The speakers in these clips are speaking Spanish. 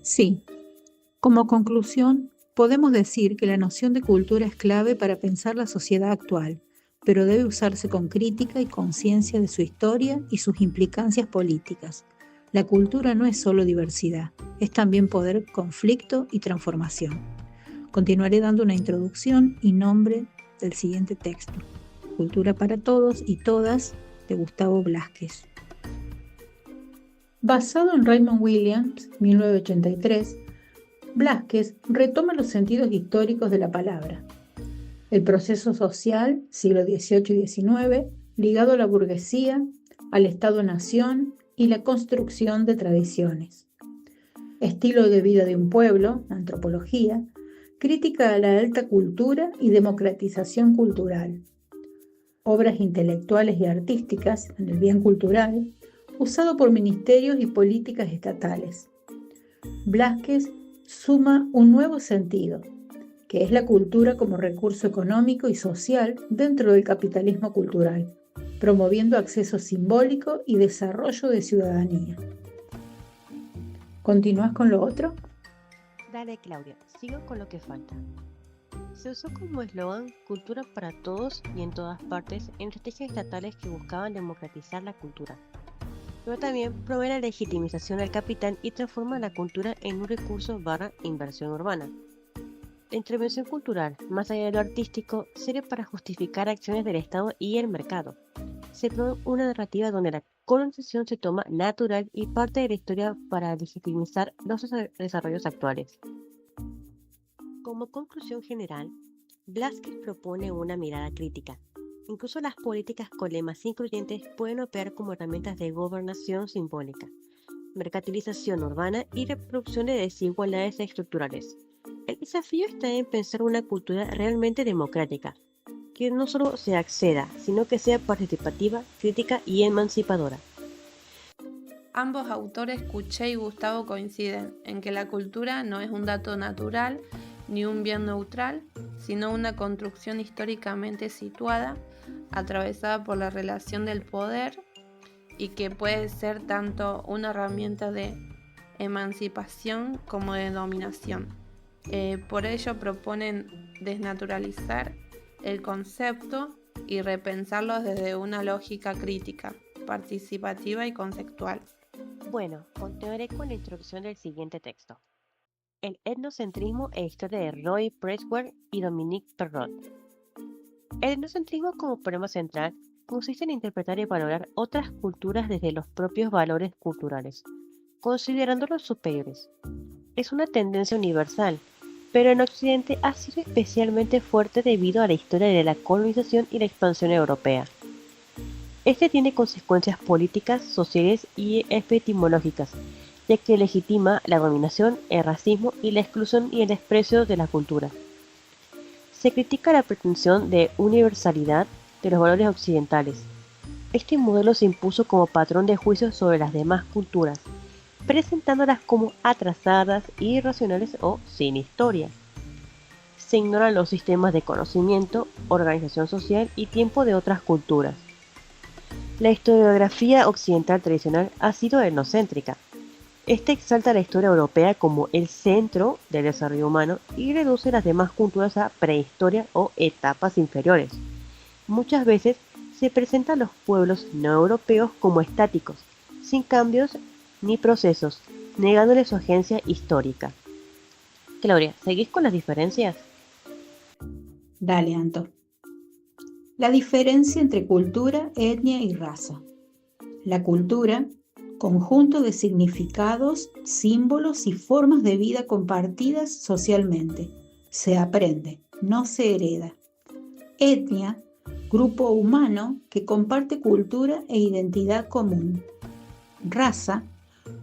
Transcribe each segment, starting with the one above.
Sí, como conclusión, podemos decir que la noción de cultura es clave para pensar la sociedad actual, pero debe usarse con crítica y conciencia de su historia y sus implicancias políticas. La cultura no es solo diversidad, es también poder, conflicto y transformación. Continuaré dando una introducción y nombre del siguiente texto, Cultura para Todos y Todas, de Gustavo Blázquez. Basado en Raymond Williams, 1983, Blázquez retoma los sentidos históricos de la palabra. El proceso social, siglo XVIII y XIX, ligado a la burguesía, al Estado-nación y la construcción de tradiciones. Estilo de vida de un pueblo, antropología, crítica a la alta cultura y democratización cultural. Obras intelectuales y artísticas en el bien cultural, usado por ministerios y políticas estatales. Blázquez suma un nuevo sentido, que es la cultura como recurso económico y social dentro del capitalismo cultural, promoviendo acceso simbólico y desarrollo de ciudadanía. ¿Continúas con lo otro? Dale, Claudia, sigo con lo que falta. Se usó como eslogan cultura para todos y en todas partes en estrategias estatales que buscaban democratizar la cultura, pero también promover la legitimización del capital y transformar la cultura en un recurso / inversión urbana. La intervención cultural, más allá de lo artístico, sirve para justificar acciones del Estado y el mercado. Se promueve una narrativa donde la colonización se toma natural y parte de la historia para legitimizar los desarrollos actuales. Como conclusión general, Blázquez propone una mirada crítica. Incluso las políticas con lemas incluyentes pueden operar como herramientas de gobernación simbólica, mercantilización urbana y reproducción de desigualdades estructurales. El desafío está en pensar una cultura realmente democrática, que no solo se acceda, sino que sea participativa, crítica y emancipadora. Ambos autores, Cuché y Gustavo, coinciden en que la cultura no es un dato natural ni un bien neutral, sino una construcción históricamente situada, atravesada por la relación del poder y que puede ser tanto una herramienta de emancipación como de dominación. Por ello proponen desnaturalizar el concepto y repensarlo desde una lógica crítica, participativa y conceptual. Bueno, continuaré con la introducción del siguiente texto. El etnocentrismo e historia de Roy Presswell y Dominique Perrot. El etnocentrismo como problema central consiste en interpretar y valorar otras culturas desde los propios valores culturales, considerándolos superiores. Es una tendencia universal, pero en Occidente ha sido especialmente fuerte debido a la historia de la colonización y la expansión europea. Este tiene consecuencias políticas, sociales y epistemológicas, ya que legitima la dominación, el racismo y la exclusión y el desprecio de la cultura. Se critica la pretensión de universalidad de los valores occidentales. Este modelo se impuso como patrón de juicio sobre las demás culturas, presentándolas como atrasadas, irracionales o sin historia. Se ignoran los sistemas de conocimiento, organización social y tiempo de otras culturas. La historiografía occidental tradicional ha sido etnocéntrica. Esta exalta la historia europea como el centro del desarrollo humano y reduce las demás culturas a prehistoria o etapas inferiores. Muchas veces se presentan los pueblos no europeos como estáticos, sin cambios ni procesos, negándoles su agencia histórica. Claudia, ¿seguís con las diferencias? Dale, Anto. La diferencia entre cultura, etnia y raza. La cultura, conjunto de significados, símbolos y formas de vida compartidas socialmente. Se aprende, no se hereda. Etnia, grupo humano que comparte cultura e identidad común. Raza,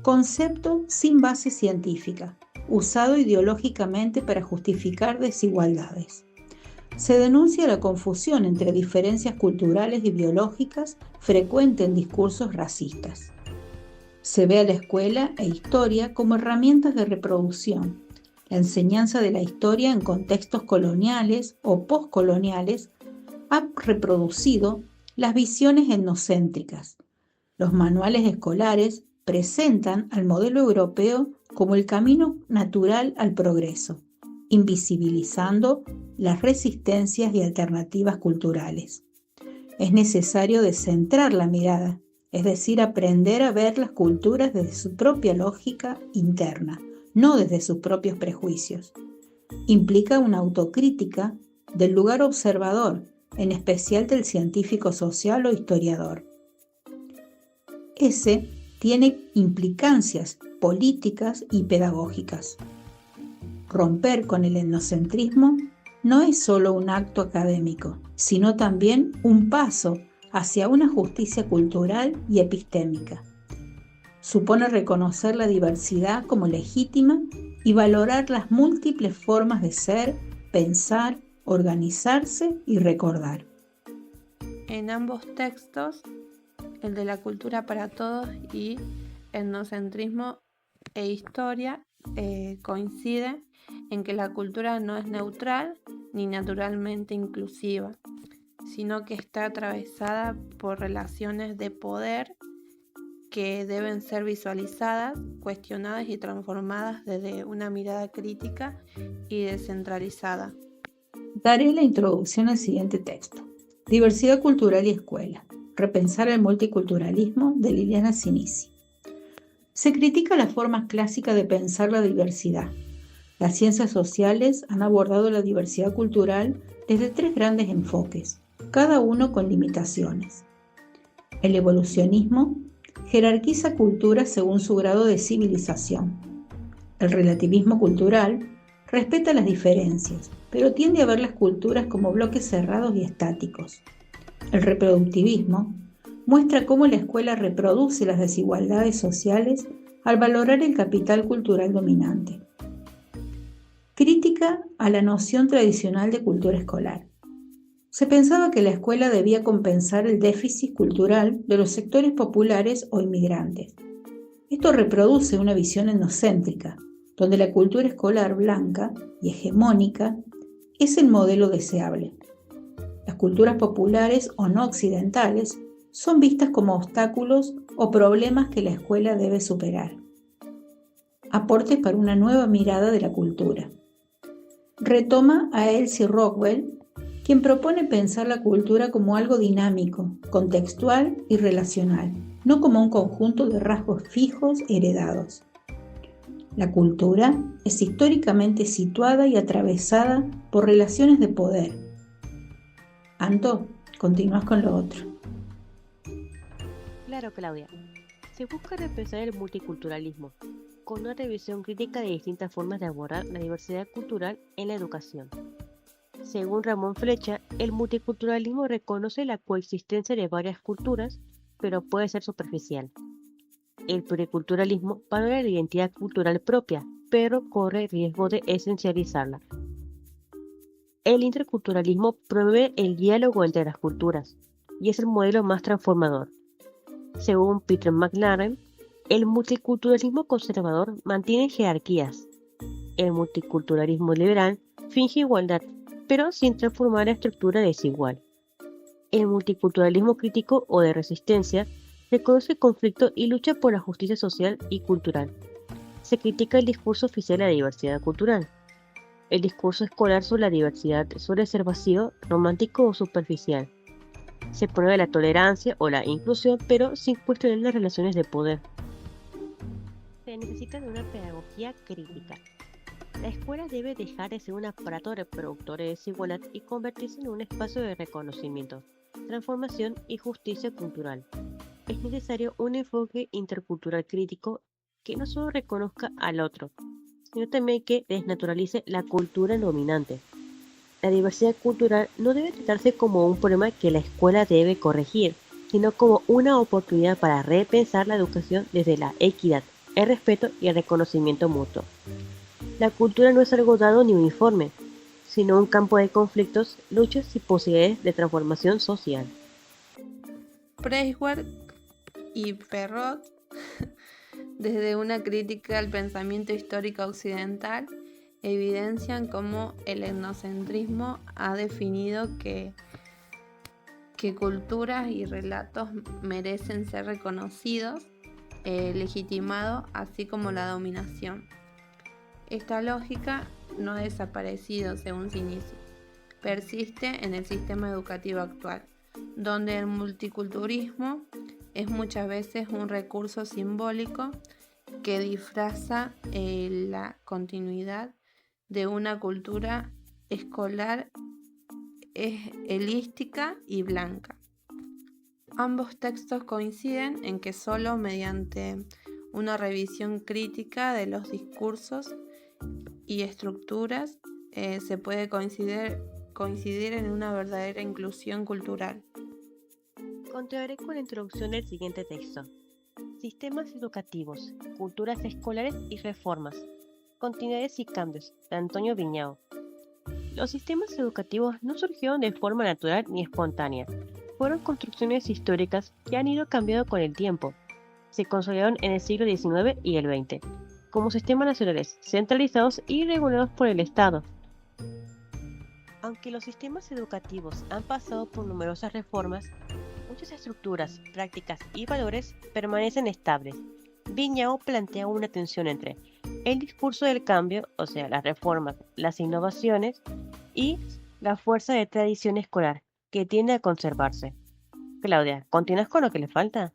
concepto sin base científica, usado ideológicamente para justificar desigualdades. Se denuncia la confusión entre diferencias culturales y biológicas frecuente en discursos racistas. Se ve a la escuela e historia como herramientas de reproducción. La enseñanza de la historia en contextos coloniales o postcoloniales ha reproducido las visiones etnocéntricas. Los manuales escolares presentan al modelo europeo como el camino natural al progreso, invisibilizando las resistencias y alternativas culturales. Es necesario descentrar la mirada, es decir, aprender a ver las culturas desde su propia lógica interna, no desde sus propios prejuicios. Implica una autocrítica del lugar observador, en especial del científico social o historiador. Ese tiene implicancias políticas y pedagógicas. Romper con el etnocentrismo no es solo un acto académico, sino también un paso hacia una justicia cultural y epistémica. Supone reconocer la diversidad como legítima y valorar las múltiples formas de ser, pensar, organizarse y recordar. En ambos textos, el de la cultura para todos y etnocentrismo e historia, coinciden en que la cultura no es neutral ni naturalmente inclusiva, sino que está atravesada por relaciones de poder que deben ser visualizadas, cuestionadas y transformadas desde una mirada crítica y descentralizada. Daré la introducción al siguiente texto. Diversidad cultural y escuela. Repensar el multiculturalismo, de Liliana Sinisi. Se critica la forma clásica de pensar la diversidad. Las ciencias sociales han abordado la diversidad cultural desde 3 grandes enfoques, cada uno con limitaciones. El evolucionismo jerarquiza culturas según su grado de civilización. El relativismo cultural respeta las diferencias, pero tiende a ver las culturas como bloques cerrados y estáticos. El reproductivismo muestra cómo la escuela reproduce las desigualdades sociales al valorar el capital cultural dominante. Crítica a la noción tradicional de cultura escolar. Se pensaba que la escuela debía compensar el déficit cultural de los sectores populares o inmigrantes. Esto reproduce una visión etnocéntrica, donde la cultura escolar blanca y hegemónica es el modelo deseable. Las culturas populares o no occidentales son vistas como obstáculos o problemas que la escuela debe superar. Aportes para una nueva mirada de la cultura. Retoma a Elsie Rockwell, quien propone pensar la cultura como algo dinámico, contextual y relacional, no como un conjunto de rasgos fijos heredados. La cultura es históricamente situada y atravesada por relaciones de poder. Anto, continúas con lo otro. Claro, Claudia. Se busca repensar el multiculturalismo, con una revisión crítica de distintas formas de abordar la diversidad cultural en la educación. Según Ramón Flecha, el multiculturalismo reconoce la coexistencia de varias culturas, pero puede ser superficial. El pluriculturalismo valora la identidad cultural propia, pero corre riesgo de esencializarla. El interculturalismo promueve el diálogo entre las culturas, y es el modelo más transformador. Según Peter McLaren, el multiculturalismo conservador mantiene jerarquías. El multiculturalismo liberal finge igualdad, pero sin transformar la estructura desigual. El multiculturalismo crítico o de resistencia reconoce el conflicto y lucha por la justicia social y cultural. Se critica el discurso oficial de la diversidad cultural. El discurso escolar sobre la diversidad suele ser vacío, romántico o superficial. Se promueve la tolerancia o la inclusión, pero sin cuestionar las relaciones de poder. Se necesita de una pedagogía crítica. La escuela debe dejar de ser un aparato reproductor de desigualdad y convertirse en un espacio de reconocimiento, transformación y justicia cultural. Es necesario un enfoque intercultural crítico que no solo reconozca al otro, sino también que desnaturalice la cultura dominante. La diversidad cultural no debe tratarse como un problema que la escuela debe corregir, sino como una oportunidad para repensar la educación desde la equidad, el respeto y el reconocimiento mutuo. La cultura no es algo dado ni uniforme, sino un campo de conflictos, luchas y posibilidades de transformación social. Presswell y Perrot, desde una crítica al pensamiento histórico occidental, evidencian cómo el etnocentrismo ha definido que culturas y relatos merecen ser reconocidos legitimado, así como la dominación. Esta lógica no ha desaparecido según su inicio. Persiste en el sistema educativo actual, donde el multiculturalismo es muchas veces un recurso simbólico que disfraza la continuidad de una cultura escolar elística y blanca. Ambos textos coinciden en que solo mediante una revisión crítica de los discursos y estructuras se puede coincidir en una verdadera inclusión cultural. Continuaré con la introducción del siguiente texto. Sistemas educativos, culturas escolares y reformas. Continuidades y cambios, de Antonio Viñao. Los sistemas educativos no surgieron de forma natural ni espontánea. Fueron construcciones históricas que han ido cambiando con el tiempo. Se consolidaron en el siglo XIX y el XX, como sistemas nacionales centralizados y regulados por el Estado. Aunque los sistemas educativos han pasado por numerosas reformas, muchas estructuras, prácticas y valores permanecen estables. Viñao plantea una tensión entre el discurso del cambio, o sea, las reformas, las innovaciones, y la fuerza de tradición escolar, que tiende a conservarse. Claudia, ¿continúas con lo que le falta?